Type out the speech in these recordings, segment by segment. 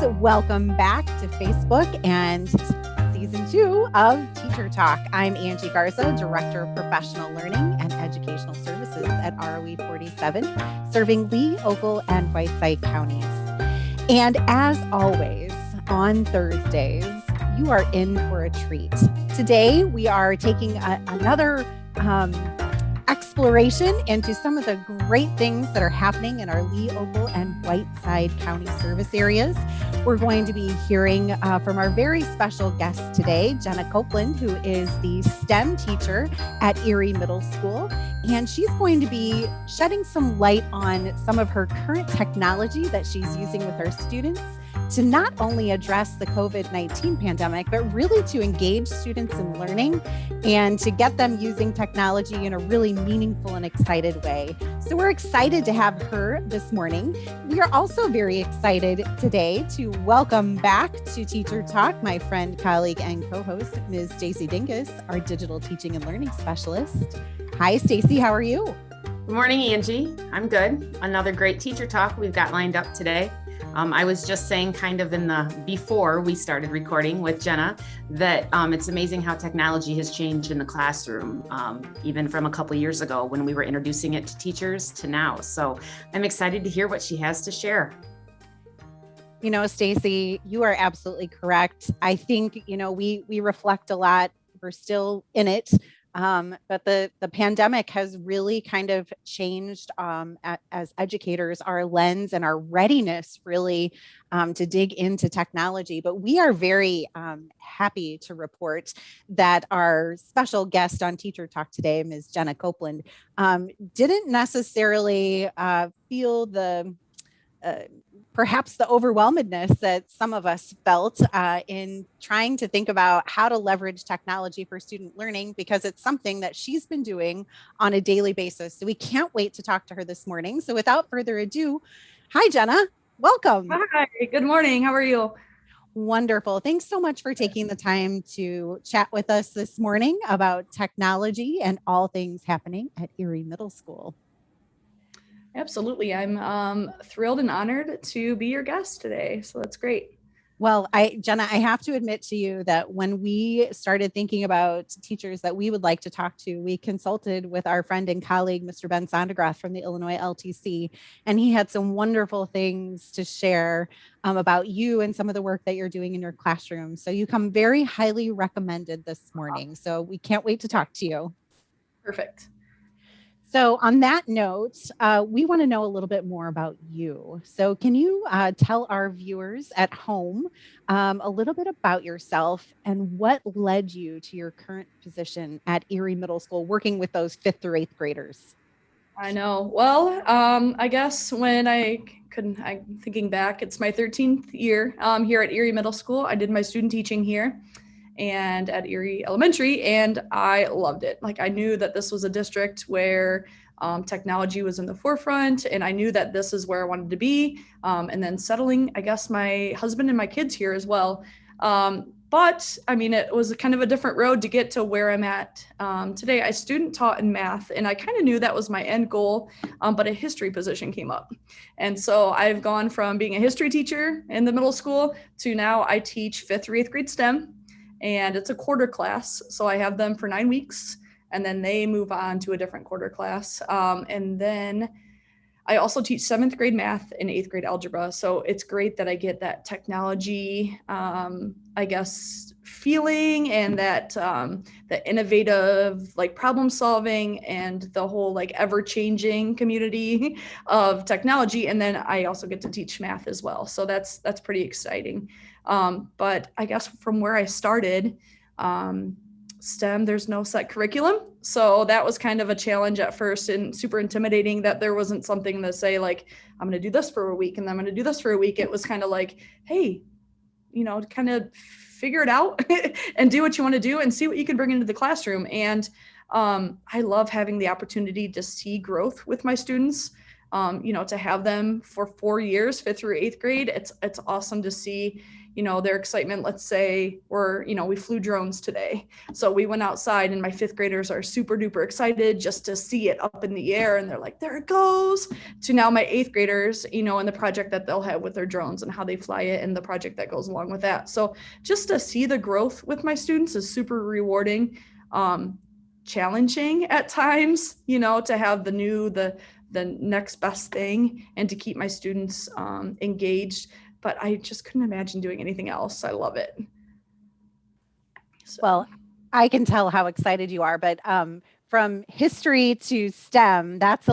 welcome back to Facebook and season 2 of Teacher Talk. I'm Angie Garza, Director of Professional Learning and Educational Services at ROE 47, serving Lee, Ogle, and Whiteside counties. And as always, on Thursdays, you are in for a treat. Today, we are taking another exploration into some of the great things that are happening in our Lee, Ogle, and Whiteside County service areas. We're going to be hearing from our very special guest today, Jenna Copeland, who is the STEM teacher at Erie Middle School. And she's going to be shedding some light on some of her current technology that she's using with her students to not only address the COVID-19 pandemic, but really to engage students in learning and to get them using technology in a really meaningful and excited way. So we're excited to have her this morning. We are also very excited today to welcome back to Teacher Talk my friend, colleague, and co-host, Ms. Stacy Dingus, our digital teaching and learning specialist. Hi, Stacy. How are you? Good morning, Angie. I'm good. Another great Teacher Talk we've got lined up today. I was just saying kind of before we started recording with Jenna that it's amazing how technology has changed in the classroom, even from a couple years ago when we were introducing it to teachers to now. So I'm excited to hear what she has to share. You know, Stacy, you are absolutely correct. I think, we reflect a lot. We're still in it. But the pandemic has really kind of changed as educators, our lens and our readiness really to dig into technology. But we are very happy to report that our special guest on Teacher Talk today, Ms. Jenna Copeland, didn't necessarily feel perhaps the overwhelmedness that some of us felt in trying to think about how to leverage technology for student learning, because it's something that she's been doing on a daily basis. So we can't wait to talk to her this morning. So without further ado, hi, Jenna. Welcome. Hi, good morning. How are you? Wonderful. Thanks so much for taking the time to chat with us this morning about technology and all things happening at Erie Middle School. Absolutely. I'm thrilled and honored to be your guest today. So that's great. Well, Jenna, I have to admit to you that when we started thinking about teachers that we would like to talk to, we consulted with our friend and colleague, Mr. Ben Sondergrath from the Illinois LTC, and he had some wonderful things to share about you and some of the work that you're doing in your classroom. So you come very highly recommended this morning. So we can't wait to talk to you. Perfect. So on that note, we want to know a little bit more about you. So can you tell our viewers at home a little bit about yourself and what led you to your current position at Erie Middle School, working with those 5th through 8th graders? I know. Well, I guess when I'm thinking back, it's my 13th year here at Erie Middle School. I did my student teaching here and at Erie Elementary, and I loved it. Like, I knew that this was a district where technology was in the forefront, and I knew that this is where I wanted to be. And then settling, I guess, my husband and my kids here as well. But I mean, it was kind of a different road to get to where I'm at today. I student taught in math, and I kind of knew that was my end goal, but a history position came up. And so I've gone from being a history teacher in the middle school to now I teach 5th through 8th grade STEM. And it's a quarter class. So I have them for 9 weeks, and then they move on to a different quarter class. And then I also teach 7th grade math and 8th grade algebra. So it's great that I get that technology, I guess, feeling, and that the innovative, like, problem solving, and the whole, like, ever changing community of technology. And then I also get to teach math as well. So that's pretty exciting. But I guess from where I started, STEM, there's no set curriculum. So that was kind of a challenge at first, and super intimidating that there wasn't something to say, like, I'm going to do this for a week and I'm going to do this for a week. It was kind of like, hey, kind of figure it out and do what you want to do and see what you can bring into the classroom. And I love having the opportunity to see growth with my students. to have them for 4 years, 5th through 8th grade, it's awesome to see, their excitement. Let's say we flew drones today. So we went outside and my 5th graders are super duper excited just to see it up in the air. And they're like, there it goes. To now my 8th graders, and the project that they'll have with their drones and how they fly it and the project that goes along with that. So just to see the growth with my students is super rewarding, challenging at times, to have the next best thing and to keep my students engaged. But I just couldn't imagine doing anything else. I love it. So. Well, I can tell how excited you are, but from history to STEM, that's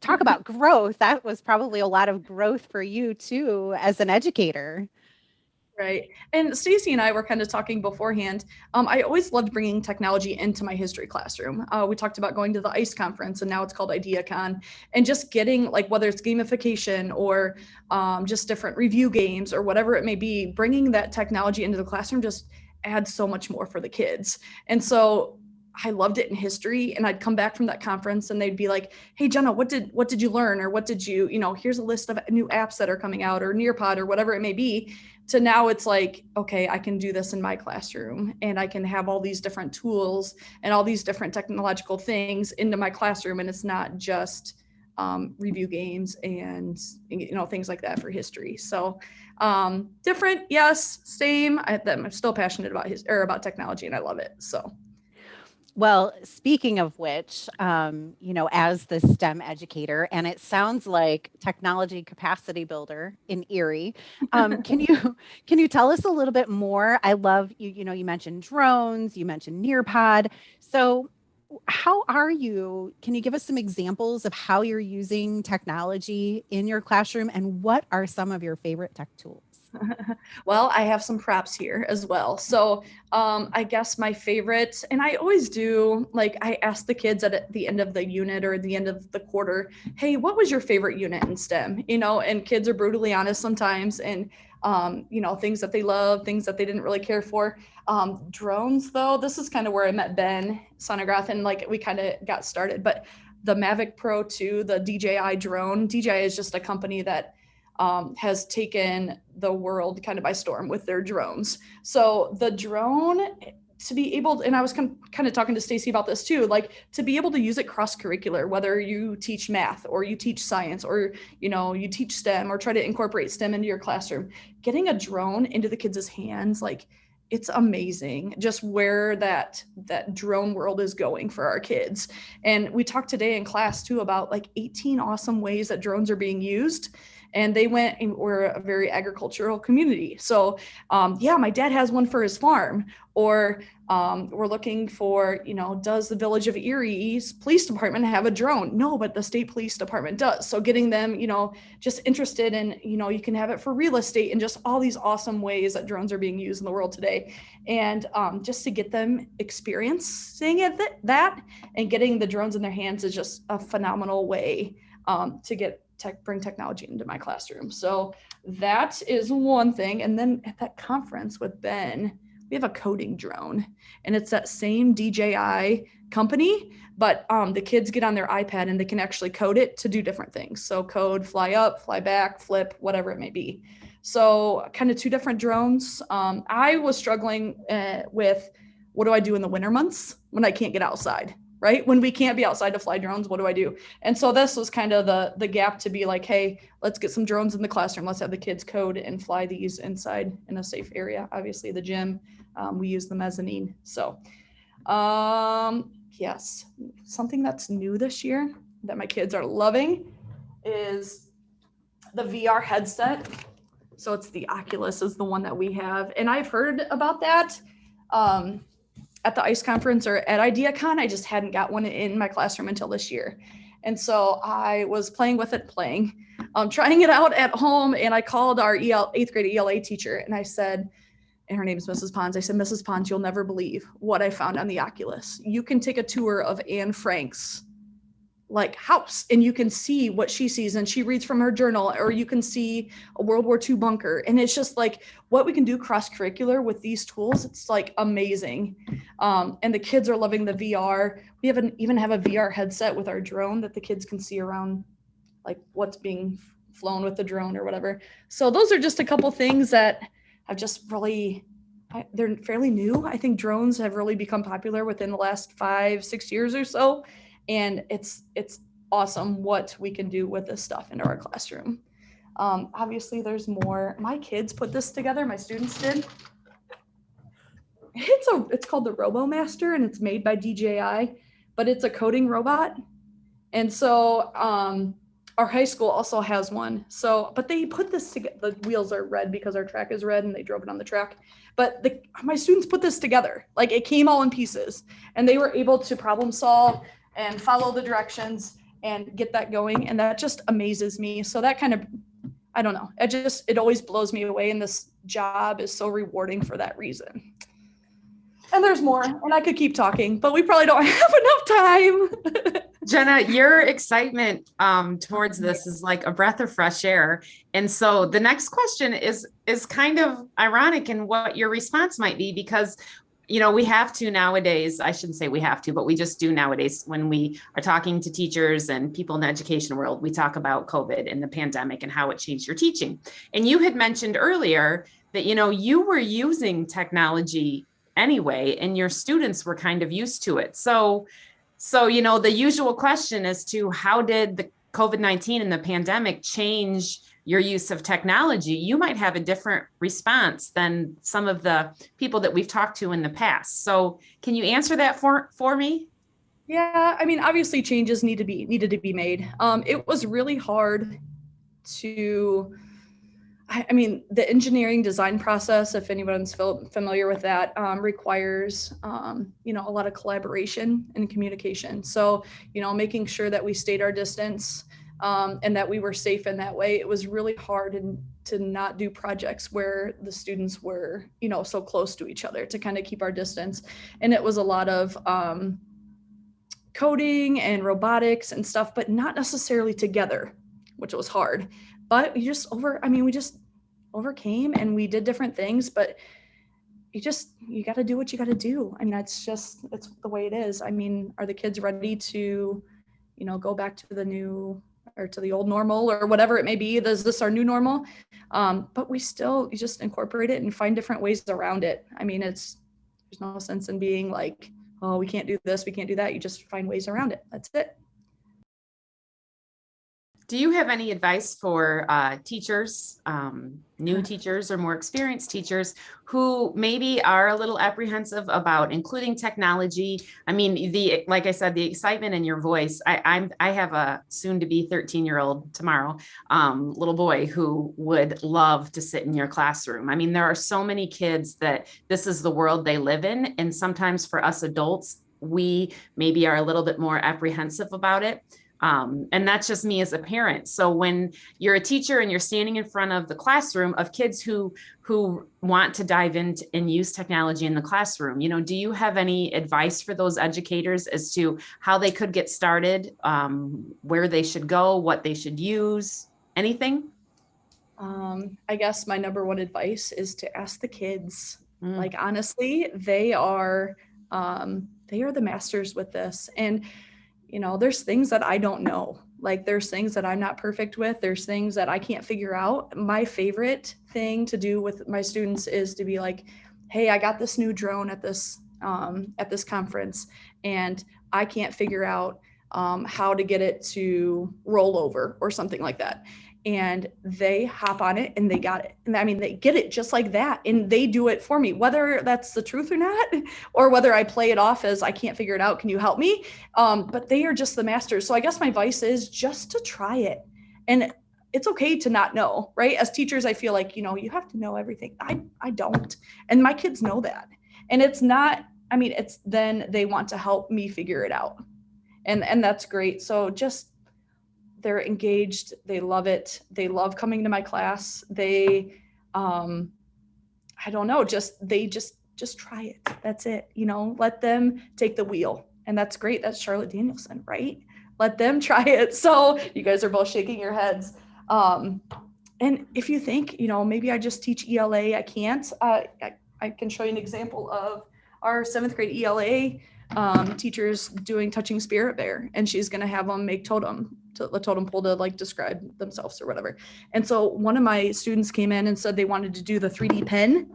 talk about growth. That was probably a lot of growth for you too, as an educator. Right. And Stacy and I were kind of talking beforehand. I always loved bringing technology into my history classroom. We talked about going to the ICE conference, and now it's called IdeaCon, and just getting, like, whether it's gamification or just different review games or whatever it may be, bringing that technology into the classroom just adds so much more for the kids. And so I loved it in history, and I'd come back from that conference and they'd be like, hey, Jenna, what did you learn? Or what did you, here's a list of new apps that are coming out, or Nearpod, or whatever it may be. So now it's like, okay, I can do this in my classroom, and I can have all these different tools and all these different technological things into my classroom. And it's not just review games and, things like that for history. So different, yes, same. I'm still passionate about technology, and I love it. So. Well, speaking of which, as the STEM educator, and it sounds like technology capacity builder in Erie, can you tell us a little bit more? I love you mentioned drones, you mentioned Nearpod. So can you give us some examples of how you're using technology in your classroom, and what are some of your favorite tech tools? Well, I have some props here as well. So I guess my favorite, and I always do, like, I ask the kids at the end of the unit or the end of the quarter, hey, what was your favorite unit in STEM? And kids are brutally honest sometimes, and things that they love, things that they didn't really care for. Drones, though, this is kind of where I met Ben Sonnegrath, and we kind of got started. But the Mavic Pro 2, the DJI drone, DJI is just a company that has taken the world kind of by storm with their drones. So the drone, to be able, and I was kind of talking to Stacy about this too, to be able to use it cross-curricular, whether you teach math or you teach science or, you teach STEM or try to incorporate STEM into your classroom, getting a drone into the kids' hands, it's amazing just where that drone world is going for our kids. And we talked today in class too about 18 awesome ways that drones are being used. And they went, and we're a very agricultural community. So my dad has one for his farm, or we're looking for, does the village of Erie's police department have a drone? No, but the state police department does. So getting them, just interested in, you can have it for real estate, and just all these awesome ways that drones are being used in the world today. And just to get them experiencing that and getting the drones in their hands is just a phenomenal way to bring technology into my classroom. So that is one thing. And then at that conference with Ben, we have a coding drone, and it's that same DJI company, but the kids get on their iPad and they can actually code it to do different things. So code, fly up, fly back, flip, whatever it may be. So kind of two different drones. I was struggling with, what do I do in the winter months when I can't get outside? Right? When we can't be outside to fly drones, what do I do? And so this was kind of the gap to be like, hey, let's get some drones in the classroom. Let's have the kids code and fly these inside in a safe area. Obviously the gym, we use the mezzanine. So yes, something that's new this year that my kids are loving is the VR headset. So it's the Oculus is the one that we have. And I've heard about that. At the ICE conference or at IdeaCon, I just hadn't got one in my classroom until this year. And so I was trying it out at home, and I called our 8th grade ELA teacher, and I said, and her name is Mrs. Pons, I said, Mrs. Pons, you'll never believe what I found on the Oculus. You can take a tour of Anne Frank's house, and you can see what she sees, and she reads from her journal, or you can see a World War II bunker. And it's just what we can do cross-curricular with these tools. It's amazing. And the kids are loving the VR. We even have a VR headset with our drone that the kids can see around like what's being flown with the drone or whatever. So those are just a couple things that have just really, they're fairly new. I think drones have really become popular within the last 5-6 years or so. And it's awesome what we can do with this stuff into our classroom. Obviously there's more. My kids put this together, my students did. It's called the RoboMaster, and it's made by DJI, but it's a coding robot. And so our high school also has one. So, but they put this together. The wheels are red because our track is red and they drove it on the track. But my students put this together. Like, it came all in pieces, and they were able to problem solve and follow the directions and get that going. And that just amazes me. So that kind of, I don't know, it always blows me away. And this job is so rewarding for that reason. And there's more, and I could keep talking, but we probably don't have enough time. Jenna, your excitement towards this is like a breath of fresh air. And so the next question is kind of ironic in what your response might be, because, you know, we have to nowadays, I shouldn't say we have to, but we just do nowadays when we are talking to teachers and people in the education world, we talk about COVID and the pandemic and how it changed your teaching. And you had mentioned earlier that, you know, you were using technology anyway, and your students were kind of used to it. So, you know, the usual question as to how did the COVID-19 and the pandemic change your use of technology? You might have a different response than some of the people that we've talked to in the past. So can you answer that for me? Yeah, I mean, obviously changes needed to be made. It was really hard to, I mean, the engineering design process, if anyone's familiar with that, requires, you know, a lot of collaboration and communication. So, you know, making sure that we stayed our distance and that we were safe in that way. It was really hard to not do projects where the students were, you know, so close to each other, to kind of keep our distance. And it was a lot of coding and robotics and stuff, but not necessarily together, which was hard. But we just overcame, and we did different things, but you got to do what you got to do. I mean, it's the way it is. I mean, are the kids ready to, you know, go back to the old normal or whatever it may be? Is this our new normal? But you just incorporate it and find different ways around it. I mean, there's no sense in being like, oh, we can't do this, we can't do that. You just find ways around it. That's it. Do you have any advice for teachers, new teachers or more experienced teachers who maybe are a little apprehensive about including technology? I mean, like I said, the excitement in your voice. I have a soon-to-be 13-year-old tomorrow little boy who would love to sit in your classroom. I mean, there are so many kids that this is the world they live in, and sometimes for us adults, we maybe are a little bit more apprehensive about it. And that's just me as a parent. So when you're a teacher and you're standing in front of the classroom of kids who want to dive into and use technology in the classroom, you know, do you have any advice for those educators as to how they could get started, where they should go, what they should use, anything? I guess my number one advice is to ask the kids. Like, honestly, they are the masters with this. And you know, there's things that I don't know. Like, there's things that I'm not perfect with. There's things that I can't figure out. My favorite thing to do with my students is to be like, hey, I got this new drone at this conference, and I can't figure out how to get it to roll over or something like that. And they hop on it and they got it. And I mean, they get it just like that, and they do it for me, whether that's the truth or not, or whether I play it off as I can't figure it out. Can you help me? But they are just the masters. So I guess my advice is just to try it. And it's okay to not know, right? As teachers, I feel like, you know, you have to know everything. I don't. And my kids know that. And it's not, I mean, it's then they want to help me figure it out. And that's great. So just, they're engaged. They love it. They love coming to my class. They, I don't know, they just try it. That's it. You know, let them take the wheel. And that's great. That's Charlotte Danielson, right? Let them try it. So you guys are both shaking your heads. And if you think, you know, maybe I just teach ELA, I can't, I can show you an example of our 7th grade ELA teachers doing Touching Spirit Bear, and she's going to have them make totem the totem pole to like describe themselves or whatever. And so one of my students came in and said they wanted to do the 3D pen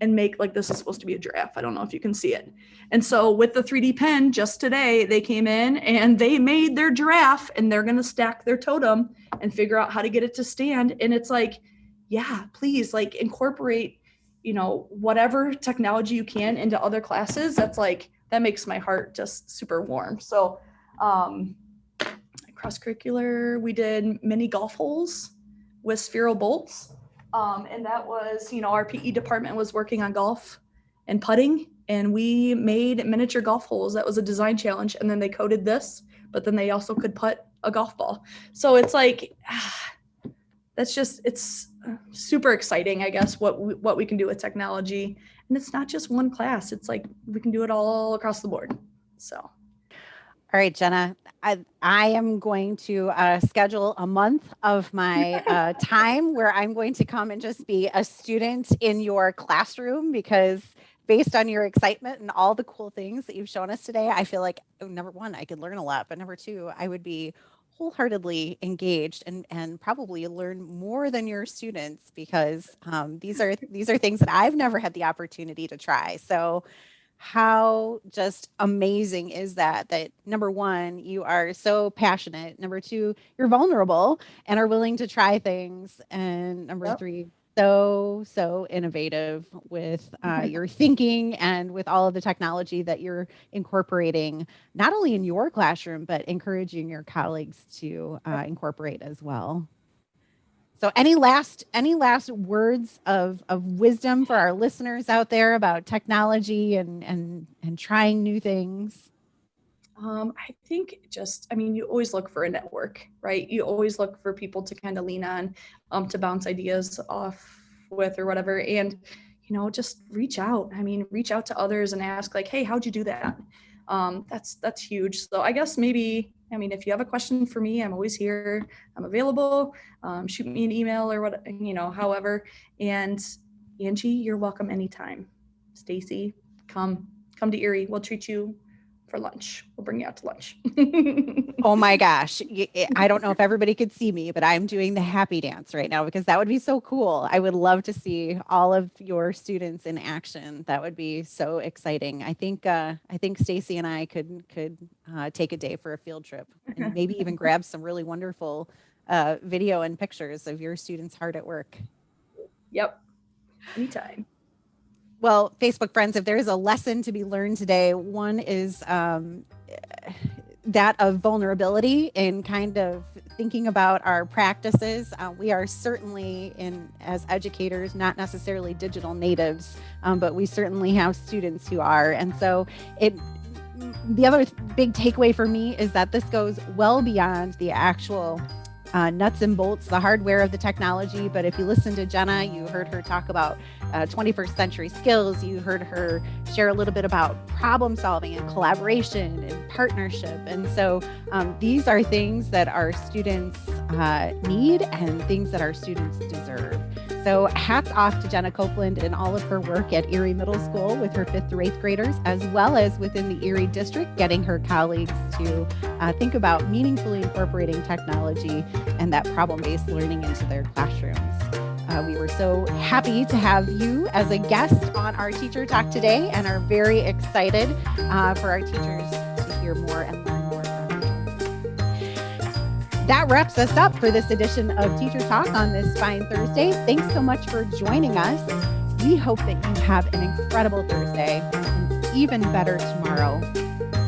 and make like, this is supposed to be a giraffe. I don't know if you can see it. And so with the 3D pen, just today, they came in and they made their giraffe, and they're going to stack their totem and figure out how to get it to stand. And it's like, yeah, please like incorporate, whatever technology you can into other classes. That's like, that makes my heart just super warm. So, cross curricular, we did mini golf holes with spheral bolts. And that was, our PE department was working on golf and putting, and we made miniature golf holes. That was a design challenge. And then they coded this, but then they also could putt a golf ball. So it's like, it's super exciting, I guess, what we can do with technology. And it's not just one class. It's like, we can do it all across the board. So. All right, Jenna, I am going to schedule a month of my time where I'm going to come and just be a student in your classroom, because based on your excitement and all the cool things that you've shown us today, I feel like, number one, I could learn a lot, but number two, I would be wholeheartedly engaged and probably learn more than your students, because these are things that I've never had the opportunity to try. So how just amazing is that number one, you are so passionate. Number two, you're vulnerable and are willing to try things. And number three, so innovative with your thinking and with all of the technology that you're incorporating, not only in your classroom, but encouraging your colleagues to incorporate as well. So any last words of wisdom for our listeners out there about technology and trying new things? I think you always look for a network, right? You always look for people to kind of lean on, to bounce ideas off with or whatever. And, just reach out. Reach out to others and ask like, hey, how'd you do that? That's huge. So I guess maybe, if you have a question for me, I'm always here. I'm available. Shoot me an email or what, however. And Angie, you're welcome anytime. Stacy, come to Erie. We'll treat you for lunch. We'll bring you out to lunch. Oh my gosh. I don't know if everybody could see me, but I'm doing the happy dance right now, because that would be so cool. I would love to see all of your students in action. That would be so exciting. I think Stacy and I could take a day for a field trip and maybe even grab some really wonderful video and pictures of your students hard at work. Yep. Anytime. Well, Facebook friends, if there is a lesson to be learned today, one is that of vulnerability in kind of thinking about our practices. We are certainly, as educators, not necessarily digital natives, but we certainly have students who are. And so the other big takeaway for me is that this goes well beyond the actual nuts and bolts, the hardware of the technology. But if you listen to Jenna, you heard her talk about 21st century skills. You heard her share a little bit about problem solving and collaboration and partnership. And so these are things that our students need and things that our students deserve. So hats off to Jenna Copeland and all of her work at Erie Middle School with her 5th through 8th graders, as well as within the Erie district, getting her colleagues to think about meaningfully incorporating technology and that problem-based learning into their classrooms. We were so happy to have you as a guest on our Teacher Talk today, and are very excited for our teachers to hear more and learn more from you. That wraps us up for this edition of Teacher Talk on this fine Thursday. Thanks so much for joining us. We hope that you have an incredible Thursday, and even better tomorrow,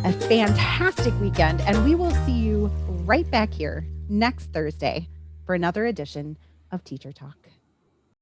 a fantastic weekend, and we will see you right back here next Thursday for another edition of Teacher Talk.